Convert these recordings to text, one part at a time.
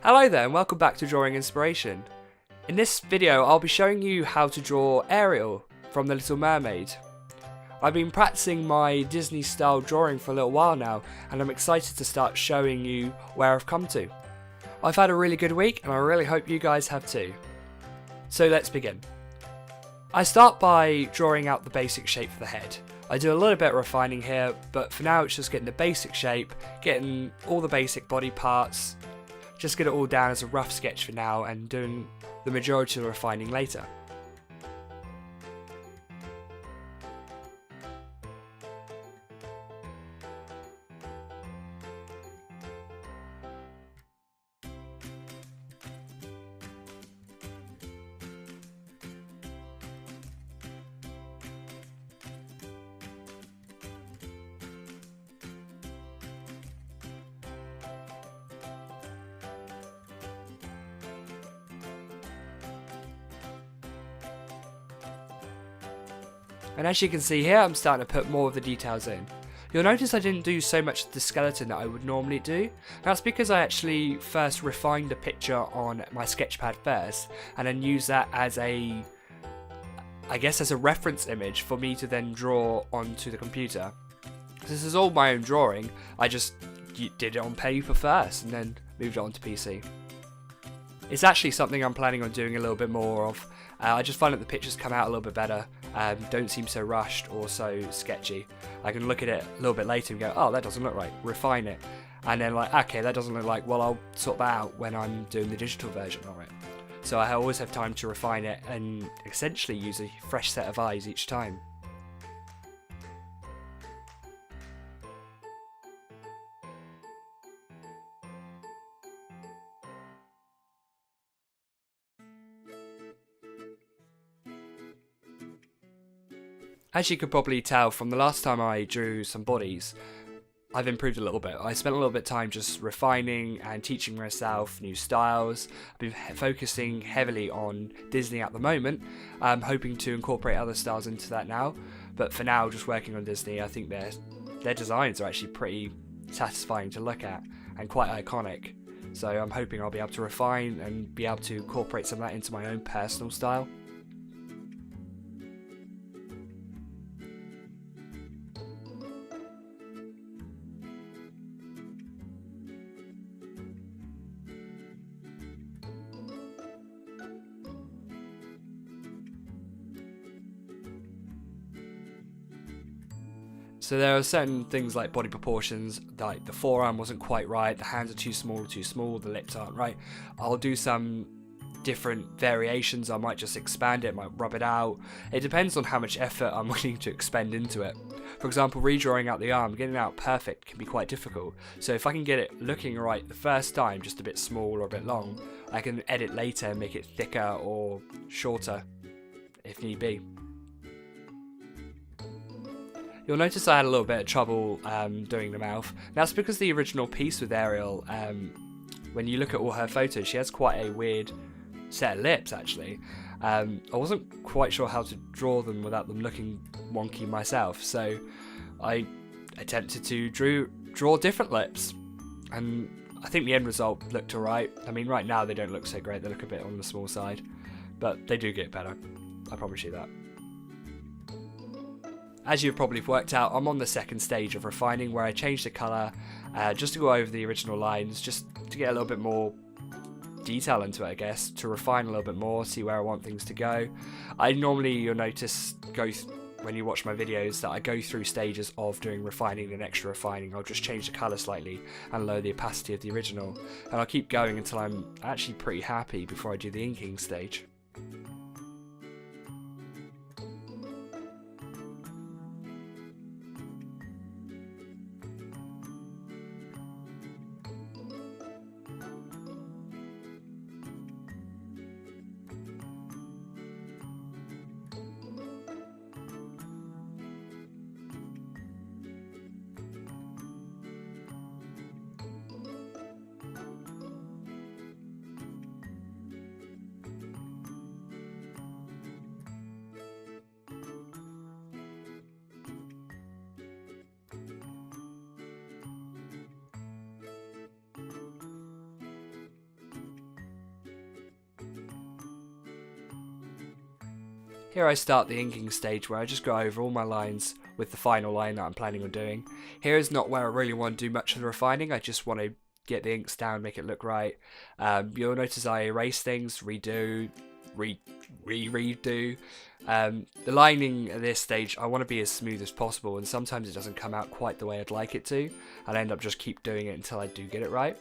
Hello there and welcome back to Drawing Inspiration. In this video I'll be showing you how to draw Ariel from the Little Mermaid. I've been practicing my Disney style drawing for a little while now and I'm excited to start showing you where I've come to. I've had a really good week and I really hope you guys have too. So let's begin. I start by drawing out the basic shape for the head. I do a little bit of refining here, but for now it's just getting the basic shape, getting all the basic body parts, just get it all down as a rough sketch for now and doing the majority of the refining later. And as you can see here, I'm starting to put more of the details in. You'll notice I didn't do so much of the skeleton that I would normally do. That's because I actually first refined the picture on my sketchpad first, and then used that as a reference image for me to then draw onto the computer. This is all my own drawing, I just did it on paper first and then moved it onto PC. It's actually something I'm planning on doing a little bit more of. I just find that the pictures come out a little bit better, don't seem so rushed or so sketchy. I can look at it a little bit later and go, oh, that doesn't look right, refine it. And then like, okay, that doesn't look like, well, I'll sort that out when I'm doing the digital version of it. So I always have time to refine it and essentially use a fresh set of eyes each time. As you could probably tell from the last time I drew some bodies, I've improved a little bit. I spent a little bit of time just refining and teaching myself new styles. I've been focusing heavily on Disney at the moment. I'm hoping to incorporate other styles into that now, but for now just working on Disney. I think their designs are actually pretty satisfying to look at and quite iconic. So I'm hoping I'll be able to refine and be able to incorporate some of that into my own personal style. So there are certain things like body proportions, like the forearm wasn't quite right, the hands are too small, the lips aren't right. I'll do some different variations. I might just expand it, might rub it out. It depends on how much effort I'm willing to expend into it. For example, redrawing out the arm, getting it out perfect can be quite difficult. So if I can get it looking right the first time, just a bit small or a bit long, I can edit later and make it thicker or shorter if need be. You'll notice I had a little bit of trouble doing the mouth. That's because the original piece with Ariel, when you look at all her photos, she has quite a weird set of lips actually. I wasn't quite sure how to draw them without them looking wonky myself, so I attempted to draw different lips, and I think the end result looked alright. I mean, right now they don't look so great, they look a bit on the small side, but they do get better, I promise you that. As you've probably worked out, I'm on the second stage of refining where I changed the colour just to go over the original lines, just to get a little bit more detail into it, I guess, to refine a little bit more, see where I want things to go. I normally, you'll notice, when you watch my videos, that I go through stages of doing refining and extra refining. I'll just change the colour slightly and lower the opacity of the original, and I'll keep going until I'm actually pretty happy before I do the inking stage. Here I start the inking stage where I just go over all my lines with the final line that I'm planning on doing. Here is not where I really want to do much of the refining, I just want to get the inks down, make it look right. You'll notice I erase things, redo, redo. The lining at this stage, I want to be as smooth as possible, and sometimes it doesn't come out quite the way I'd like it to, and I end up just keep doing it until I do get it right.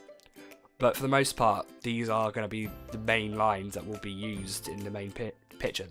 But for the most part, these are going to be the main lines that will be used in the main picture.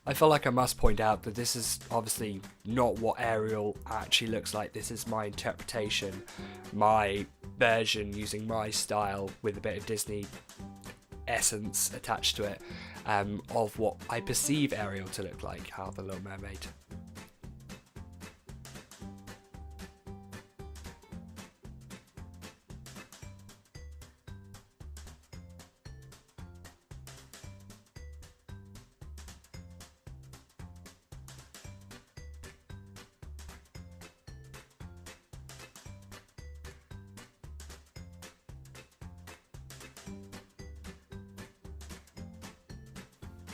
I feel like I must point out that this is obviously not what Ariel actually looks like. This is my interpretation, my version using my style with a bit of Disney essence attached to it, of what I perceive Ariel to look like, how the Little Mermaid.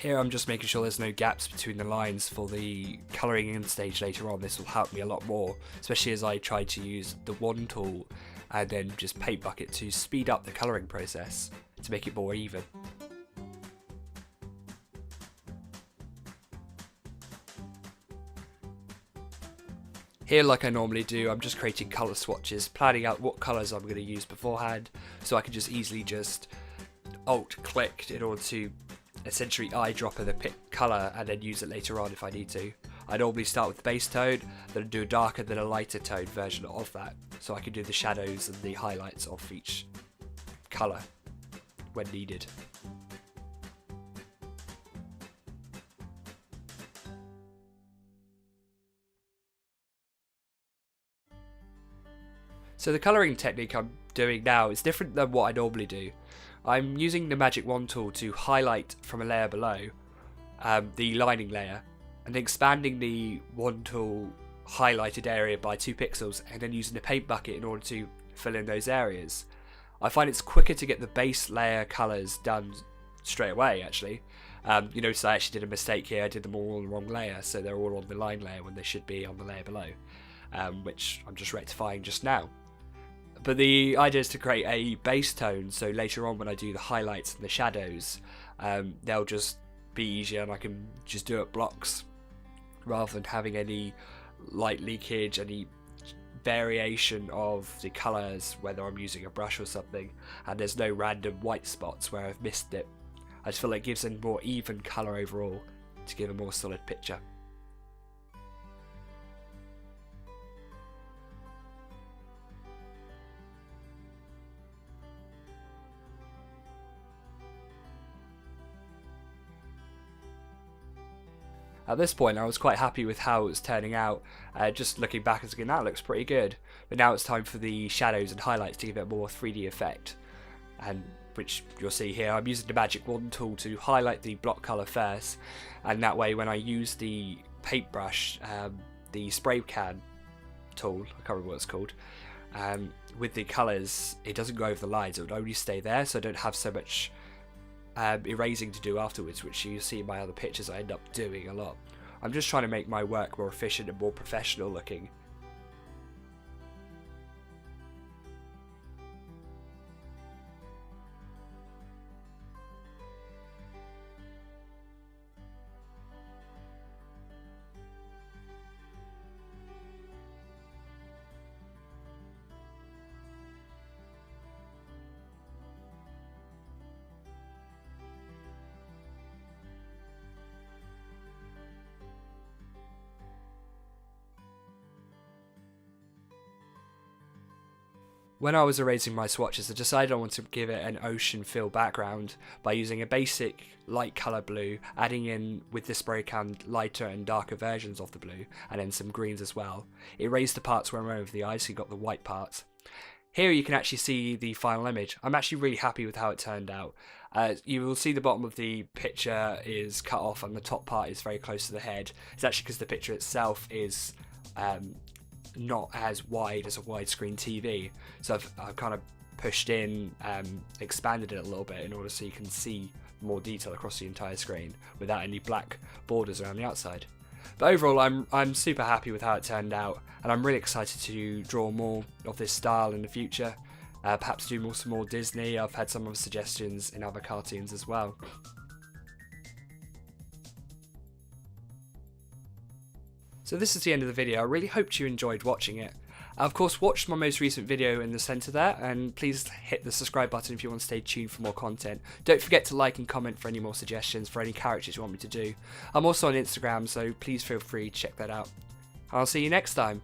Here I'm just making sure there's no gaps between the lines for the colouring in stage later on. This will help me a lot more, especially as I try to use the wand tool and then just paint bucket to speed up the colouring process to make it more even. Here, like I normally do, I'm just creating colour swatches, planning out what colours I'm going to use beforehand, so I can just easily just alt-click in order to essentially eyedropper the colour and then use it later on if I need to. I normally start with the base tone, then do a darker than a lighter tone version of that, so I can do the shadows and the highlights of each colour when needed. So the colouring technique I'm doing now is different than what I normally do. I'm using the magic wand tool to highlight from a layer below, the lining layer, and expanding the wand tool highlighted area by 2 pixels and then using the paint bucket in order to fill in those areas. I find it's quicker to get the base layer colours done straight away actually. You notice I actually did a mistake here, I did them all on the wrong layer, so they're all on the line layer when they should be on the layer below, which I'm just rectifying just now. But the idea is to create a base tone, so later on when I do the highlights and the shadows, they'll just be easier and I can just do it blocks rather than having any light leakage, any variation of the colours, whether I'm using a brush or something, and there's no random white spots where I've missed it. I just feel like it gives a more even colour overall to give a more solid picture. At this point I was quite happy with how it was turning out, just looking back and thinking that looks pretty good, but now it's time for the shadows and highlights to give it a more 3D effect, and which you'll see here. I'm using the magic wand tool to highlight the block colour first, and that way when I use the paintbrush, the spray can tool, I can't remember what it's called, with the colours it doesn't go over the lines, it would only stay there, so I don't have so much erasing to do afterwards, which you see in my other pictures I end up doing a lot. I'm just trying to make my work more efficient and more professional looking. When I was erasing my swatches, I decided I wanted to give it an ocean feel background by using a basic light colour blue, adding in with the spray can lighter and darker versions of the blue, and then some greens as well. It erased the parts where I went over the eyes, so you got the white parts. Here you can actually see the final image. I'm actually really happy with how it turned out. You will see the bottom of the picture is cut off and the top part is very close to the head. It's actually because the picture itself is not as wide as a widescreen TV, so I've kind of pushed in, expanded it a little bit in order so you can see more detail across the entire screen without any black borders around the outside. But overall I'm super happy with how it turned out, and I'm really excited to draw more of this style in the future, perhaps do some more Disney. I've had some other suggestions in other cartoons as well. So this is the end of the video. I really hoped you enjoyed watching it. Of course, watch my most recent video in the centre there, and please hit the subscribe button if you want to stay tuned for more content. Don't forget to like and comment for any more suggestions for any characters you want me to do. I'm also on Instagram, so please feel free to check that out. I'll see you next time.